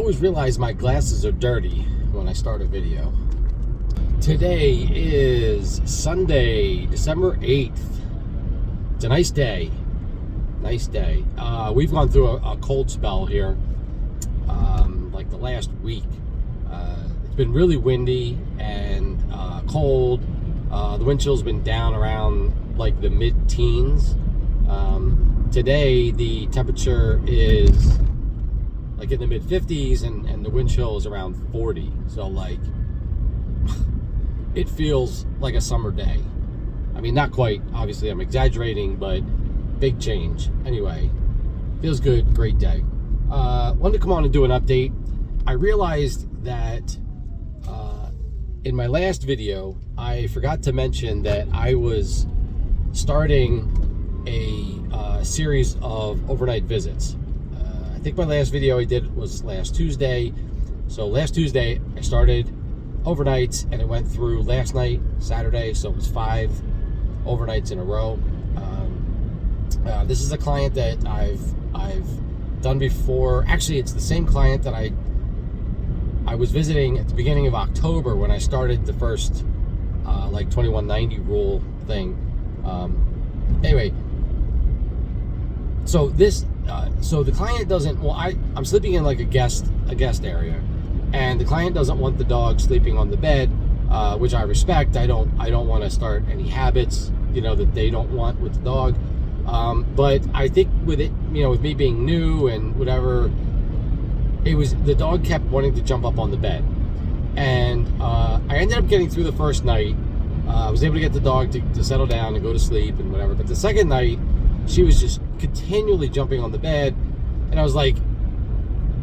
always realize my glasses are dirty when I start a video. Today is Sunday, December 8th. It's a nice day. Nice day. We've gone through a cold spell here, like the last week. It's been really windy and cold. The wind chill's been down around like the mid-teens. Today the temperature is like in the mid-50s and the wind chill is around 40. So like it feels like a summer day. I mean, not quite, obviously I'm exaggerating, but big change. Anyway, feels good, great day. Wanted to come on and do an update. I realized that in my last video, I forgot to mention that I was starting a series of overnight visits. I think my last video I did was last Tuesday. So last Tuesday, I started overnights and it went through last night, Saturday, so it was 5 overnights in a row. This is a client that I've done before. Actually, it's the same client that I was visiting at the beginning of October when I started the first like 2190 rule thing. Anyway, so this so the client doesn't, well, I'm sleeping in like a guest area, and the client doesn't want the dog sleeping on the bed, which I respect. I don't want to start any habits, that they don't want with the dog. But I think with it, with me being new and whatever, the dog kept wanting to jump up on the bed. And I ended up getting through the first night. I was able to get the dog to settle down and go to sleep and whatever. But the second night, she was just continually jumping on the bed. And I was like,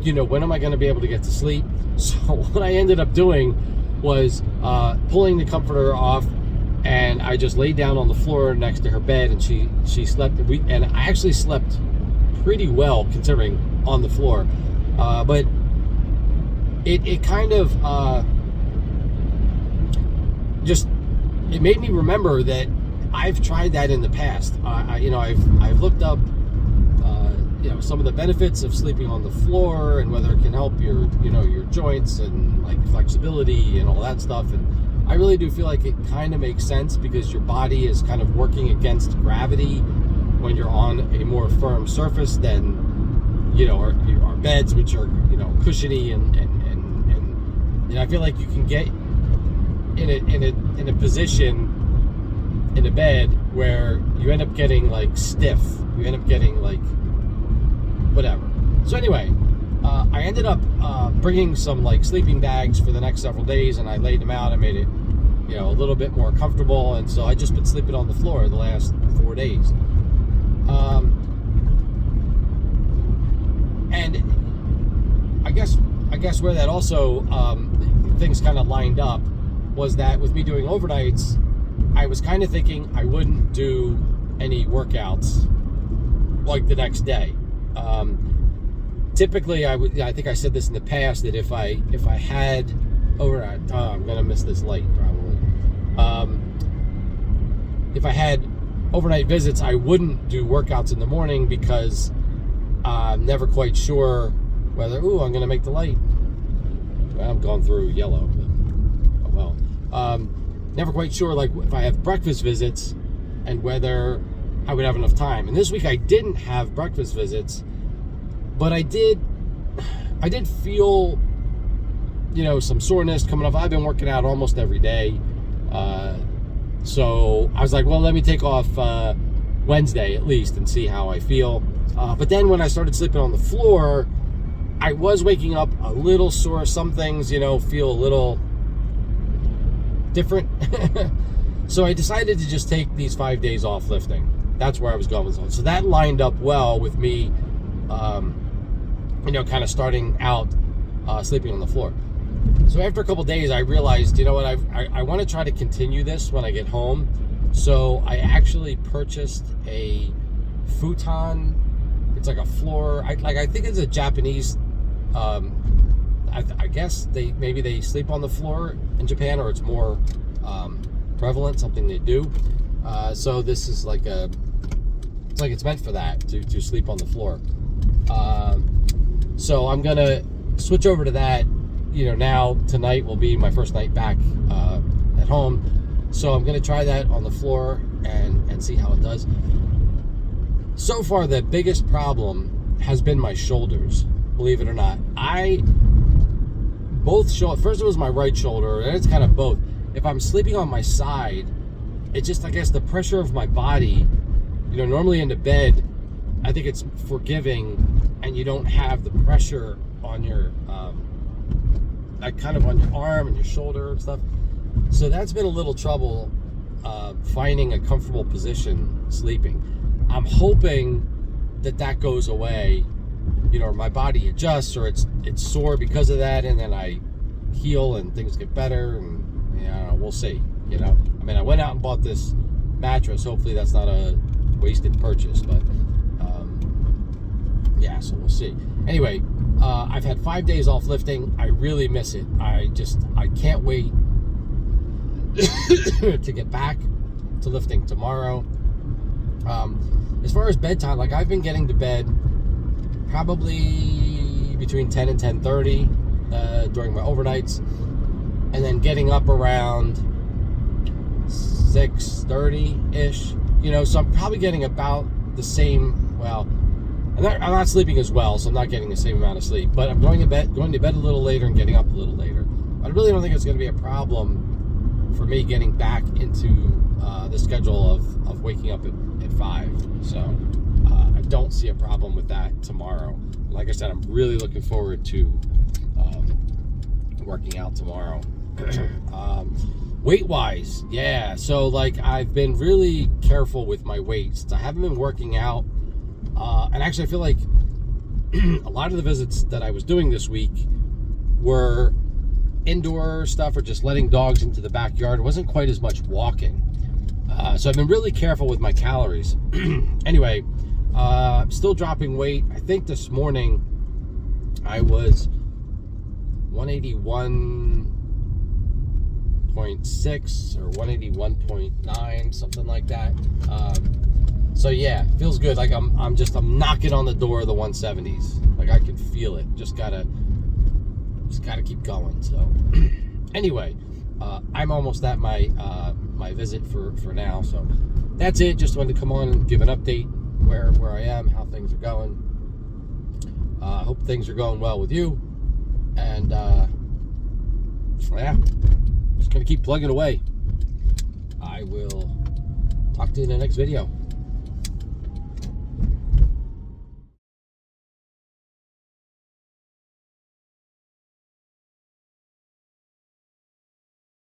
when am I going to be able to get to sleep? So what I ended up doing was pulling the comforter off, and I just laid down on the floor next to her bed, and she slept. And I actually slept pretty well considering on the floor. But it kind of it made me remember that I've tried that in the past. I've looked up some of the benefits of sleeping on the floor and whether it can help your joints and like flexibility and all that stuff. And I really do feel like it kind of makes sense because your body is kind of working against gravity when you're on a more firm surface than our beds, which are cushiony and I feel like you can get in a position in a bed where you end up getting like stiff. You end up getting like whatever. So anyway, I ended up bringing some like sleeping bags for the next several days, and I laid them out. I made it a little bit more comfortable, and so I just been sleeping on the floor the last 4 days. And I guess where that also things kind of lined up was that with me doing overnights, I was kind of thinking I wouldn't do any workouts like the next day. Typically, I think I said this in the past, that if I had overnight, I'm gonna miss this light probably. If I had overnight visits, I wouldn't do workouts in the morning because I'm never quite sure whether, I'm gonna make the light. Well, I'm going through yellow, but, oh well. Never quite sure, like, if I have breakfast visits and whether I would have enough time. And this week I didn't have breakfast visits, but I did feel, some soreness coming off. I've been working out almost every day. So I was like, well, let me take off Wednesday at least and see how I feel. But then when I started sleeping on the floor, I was waking up a little sore. Some things, feel a little different. So I decided to just take these 5 days off lifting. That's where I was going. So that lined up well with me, kind of starting out sleeping on the floor. So after a couple days, I realized, I want to try to continue this when I get home. So I actually purchased a futon. It's like a floor. I think it's a Japanese. I guess they sleep on the floor in Japan, or it's more prevalent, something they do. So this is like it's meant for that, to sleep on the floor. So I'm gonna switch over to that. Now tonight will be my first night back at home, so I'm gonna try that on the floor and see how it does. So far, the biggest problem has been my shoulders, believe it or not. First it was my right shoulder, and it's kind of both. If I'm sleeping on my side, it's just, I guess, the pressure of my body. Normally in the bed, I think it's forgiving, and you don't have the pressure on your, kind of on your arm and your shoulder and stuff. So that's been a little trouble finding a comfortable position sleeping. I'm hoping that goes away, or my body adjusts, or it's sore because of that, and then I heal and things get better, and we'll see. I went out and bought this mattress. Hopefully that's not a wasted purchase, but so we'll see. Anyway, I've had 5 days off lifting. I really miss it. I can't wait to get back to lifting tomorrow. As far as bedtime, I've been getting to bed probably between 10 and 10:30 during my overnights, and then getting up around 6:30-ish. So I'm probably getting about the same. Well, I'm not sleeping as well, so I'm not getting the same amount of sleep. But I'm going to bed a little later and getting up a little later. I really don't think it's going to be a problem for me getting back into the schedule of waking up at 5. So I don't see a problem with that tomorrow. Like I said, I'm really looking forward to working out tomorrow. Weight-wise, yeah. So I've been really careful with my weights. I haven't been working out, and actually I feel like a lot of the visits that I was doing this week were indoor stuff, or just letting dogs into the backyard. It wasn't quite as much walking. So I've been really careful with my calories. Anyway, I'm still dropping weight. I think this morning I was 181.6 or 181.9, something like that. So yeah, feels good. I'm knocking on the door of the 170s. I can feel it. Just gotta keep going. So anyway, I'm almost at my visit for now. So that's it. Just wanted to come on and give an update where I am, how things are going. Hope things are going well with you. And just gonna keep plugging away. I will talk to you in the next video.